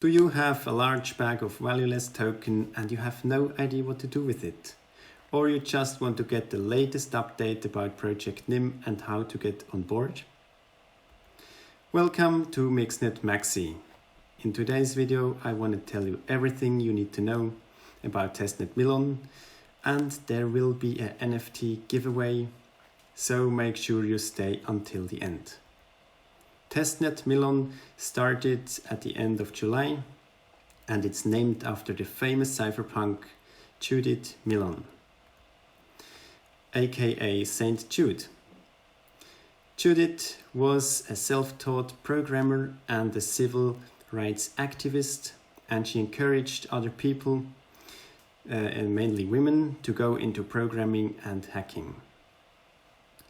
Do you have a large bag of valueless token and you have no idea what to do with it? Or you just want to get the latest update about Project NYM and how to get on board? Welcome to Mixnode Maxi. In today's video I want to tell you everything you need to know about Testnet Milhon, and there will be a NFT giveaway, so make sure you stay until the end. Testnet Milhon started at the end of July, and it's named after the famous cypherpunk Jude Milhon, aka Saint Jude. Judith was a self-taught programmer and a civil rights activist, and she encouraged other people, and mainly women, to go into programming and hacking.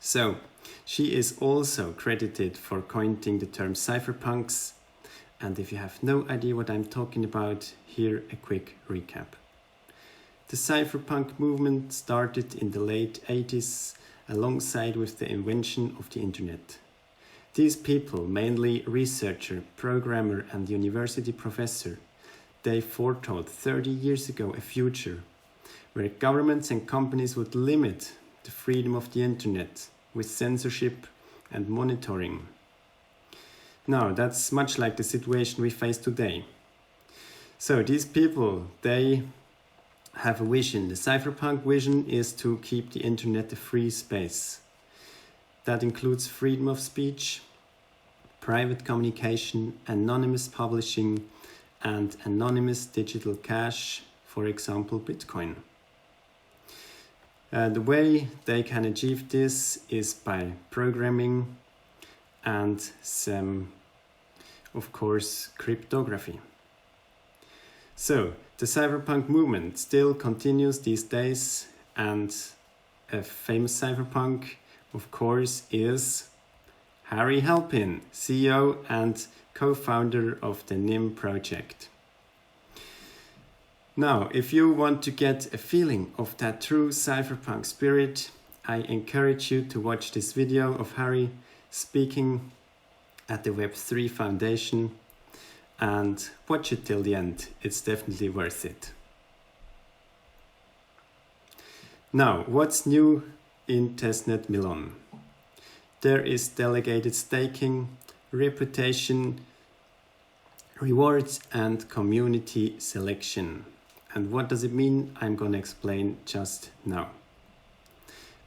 So, she is also credited for coining the term cypherpunks, and if you have no idea what I'm talking about, here a quick recap. The cypherpunk movement started in the late 80s alongside with the invention of the internet. These people, mainly researcher, programmer and university professor, they foretold 30 years ago a future where governments and companies would limit the freedom of the internet with censorship and monitoring. Now, that's much like the situation we face today. So these people, they have a vision. The cypherpunk vision is to keep the internet a free space. That includes freedom of speech, private communication, anonymous publishing, and anonymous digital cash, for example, Bitcoin. The way they can achieve this is by programming and some, of course, cryptography. So, the cypherpunk movement still continues these days, and a famous cypherpunk, of course, is Harry Halpin, CEO and co-founder of the NYM Project. Now, if you want to get a feeling of that true cypherpunk spirit, I encourage you to watch this video of Harry speaking at the Web3 Foundation and watch it till the end. It's definitely worth it. Now, what's new in Testnet Milhon? There is delegated staking, reputation, rewards and community selection. And what does it mean? I'm going to explain just now.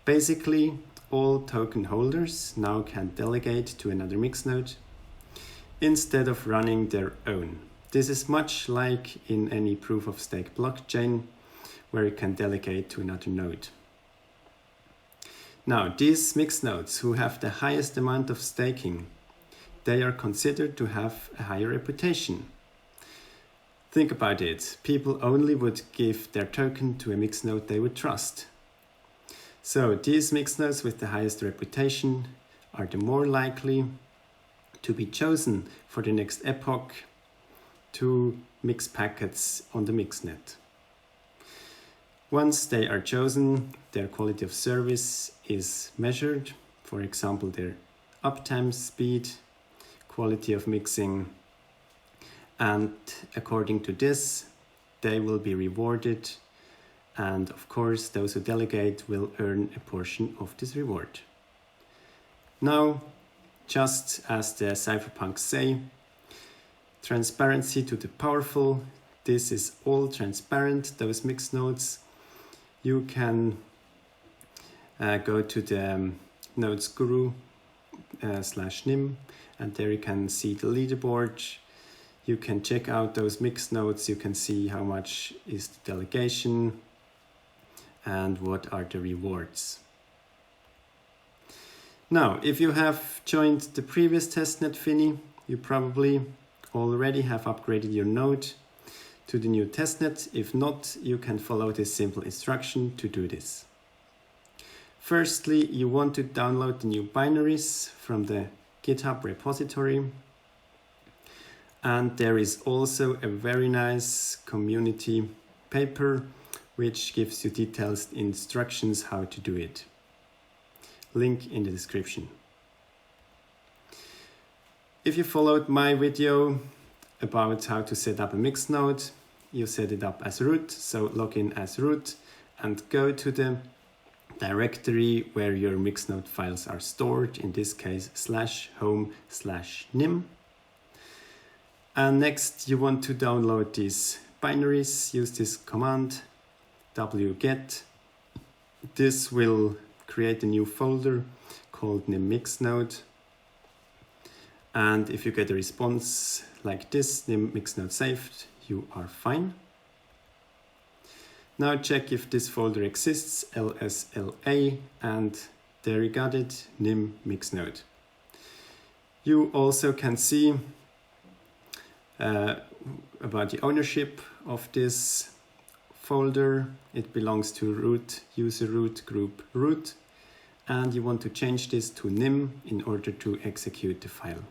Basically, all token holders now can delegate to another Mixnode instead of running their own. This is much like in any proof-of-stake blockchain where you can delegate to another node. Now, these Mixnodes who have the highest amount of staking, they are considered to have a higher reputation. Think about it, people only would give their token to a Mixnode they would trust. So these Mixnodes with the highest reputation are the more likely to be chosen for the next epoch to mix packets on the Mixnet. Once they are chosen, their quality of service is measured, for example their uptime speed, quality of mixing, and according to this, they will be rewarded, and of course those who delegate will earn a portion of this reward. Now, just as the cypherpunks say, transparency to the powerful. This is all transparent, those Mixnodes. You can go to the nodes guru /NYM, and there you can see the leaderboard. You can check out those Mixnodes, you can see how much is the delegation and what are the rewards. Now, if you have joined the previous Testnet Fini, you probably already have upgraded your node to the new Testnet. If not, you can follow this simple instruction to do this. Firstly, you want to download the new binaries from the Github repository. And there is also a very nice community paper which gives you detailed instructions how to do it. Link in the description. If you followed my video about how to set up a Mixnode. You set it up as root, so log in as root and go to the directory where your Mixnode files are stored, in this case /home/nym. And next you want to download these binaries. Use this command wget. This will create a new folder called NYM Mixnode. And if you get a response like this, NYM Mixnode saved, you are fine. Now check if this folder exists, lsla, and there you got it, NYM Mixnode. You also can see about the ownership of this folder. It belongs to root, user root, group root, and you want to change this to NYM in order to execute the file.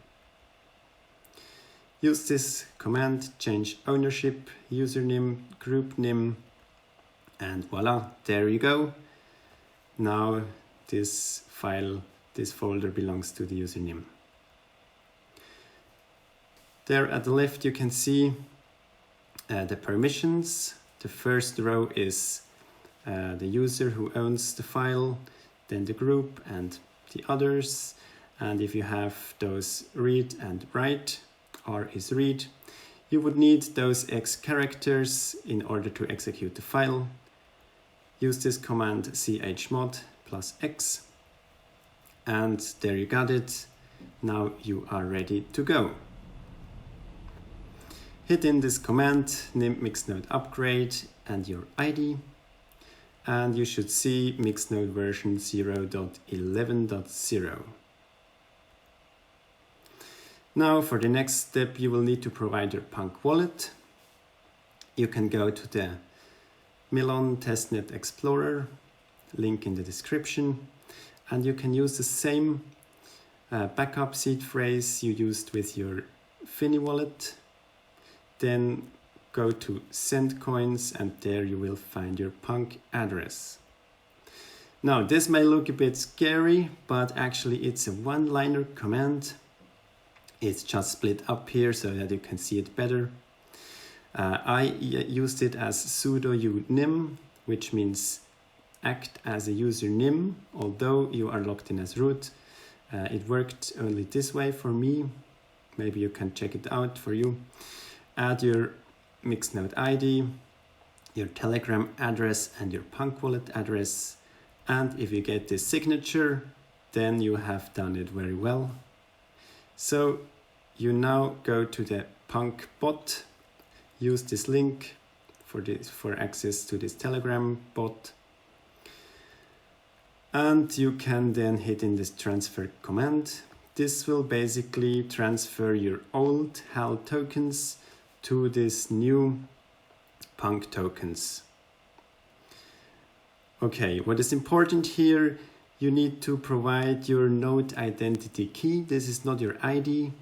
Use this command, change ownership, username, group NYM, and voila, there you go. Now this file, this folder belongs to the username. There at the left you can see the permissions. The first row is the user who owns the file, then the group and the others. And if you have those read and write, R is read, you would need those X characters in order to execute the file. Use this command chmod +X, and there you got it. Now you are ready to go. Hit in this command, NYM Mixnode upgrade and your ID, and you should see Mixnode version 0.11.0. Now for the next step, you will need to provide your Punk wallet. You can go to the Milhon Testnet Explorer, link in the description, and you can use the same backup seed phrase you used with your Finny wallet. Then go to send coins, and there you will find your Punk address. Now this may look a bit scary, but actually it's a one-liner command. It's just split up here so that you can see it better. I used it as sudo unym, which means act as a user nym, although you are logged in as root. It worked only this way for me. Maybe you can check it out for you. Add your Mixnode ID, your Telegram address and your Punk wallet address. And if you get this signature, then you have done it very well. So you now go to the Punk bot, use this link for access to this Telegram bot, and you can then hit in this transfer command. This will basically transfer your old HAL tokens to this new Punk tokens. Okay, what is important here, you need to provide your node identity key. This is not your ID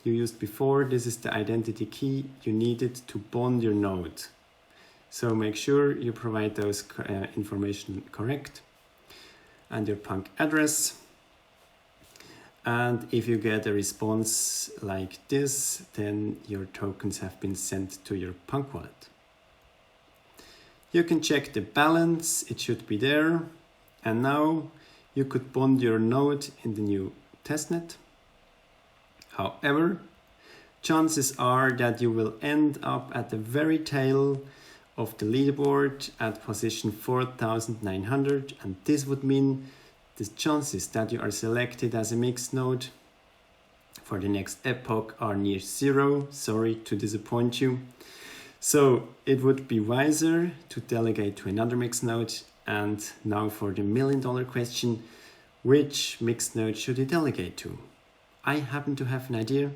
you used before. This is the identity key you needed to bond your node. So make sure you provide those information correct. And your Punk address. And if you get a response like this, then your tokens have been sent to your Punk wallet. You can check the balance, it should be there. And now you could bond your node in the new testnet. However, chances are that you will end up at the very tail of the leaderboard at position 4900, and this would mean the chances that you are selected as a Mixnode for the next epoch are near zero. Sorry to disappoint you. So it would be wiser to delegate to another Mixnode. And now for the $1 million question, which Mixnode should you delegate to? I happen to have an idea.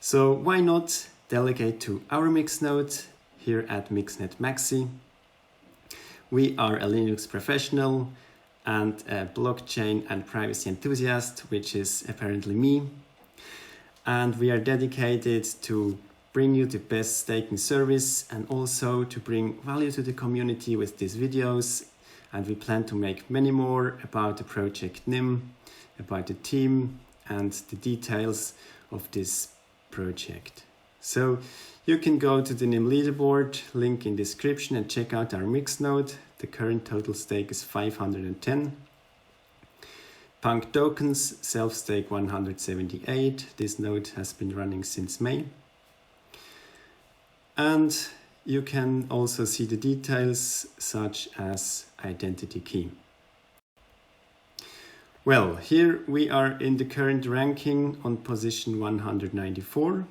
So why not delegate to our Mixnode here at Mixnet Maxi? We are a Linux professional and a blockchain and privacy enthusiast, which is apparently me. And we are dedicated to bring you the best staking service and also to bring value to the community with these videos. And we plan to make many more about the project NYM, about the team and the details of this project. So you can go to the NYM leaderboard, link in description, and check out our Mixnode. The current total stake is 510. Punk tokens, self-stake 178. This node has been running since May. And you can also see the details such as identity key. Well, here we are in the current ranking on position 194,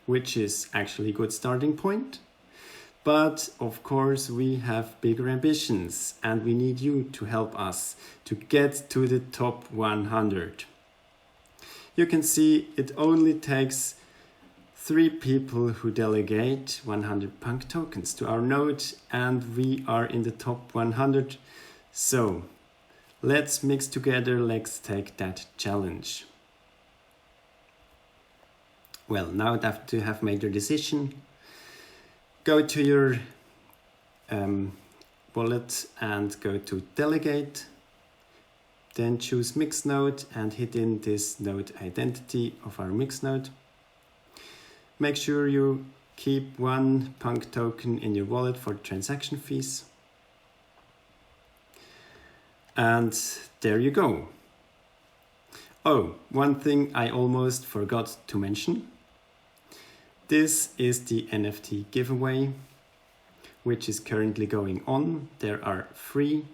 which is actually a good starting point. But of course we have bigger ambitions and we need you to help us to get to the top 100. You can see it only takes 3 people who delegate 100 punk tokens to our node and we are in the top 100. So let's mix together, let's take that challenge. Well, now that you have made your decision, go to your wallet and go to Delegate. Then choose Mixnode and hit in this node identity of our Mixnode. Make sure you keep 1 punk token in your wallet for transaction fees. And there you go. Oh, one thing I almost forgot to mention. This is the NFT giveaway, which is currently going on. There are free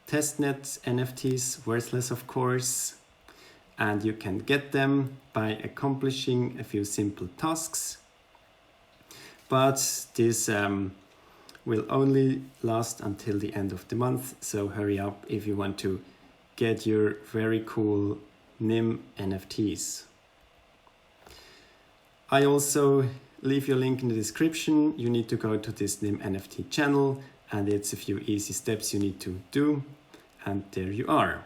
testnet NFTs, worthless of course, and you can get them by accomplishing a few simple tasks. But this will only last until the end of the month, so hurry up if you want to get your very cool NYM NFTs. I also leave your link in the description. You need to go to this NYM NFT channel and it's a few easy steps you need to do, and there you are.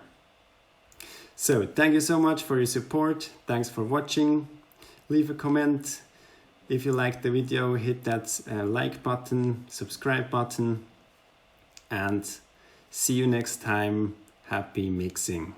So thank you so much for your support. Thanks for watching. Leave a comment. If you liked the video, hit that like button, subscribe button, and see you next time. Happy mixing.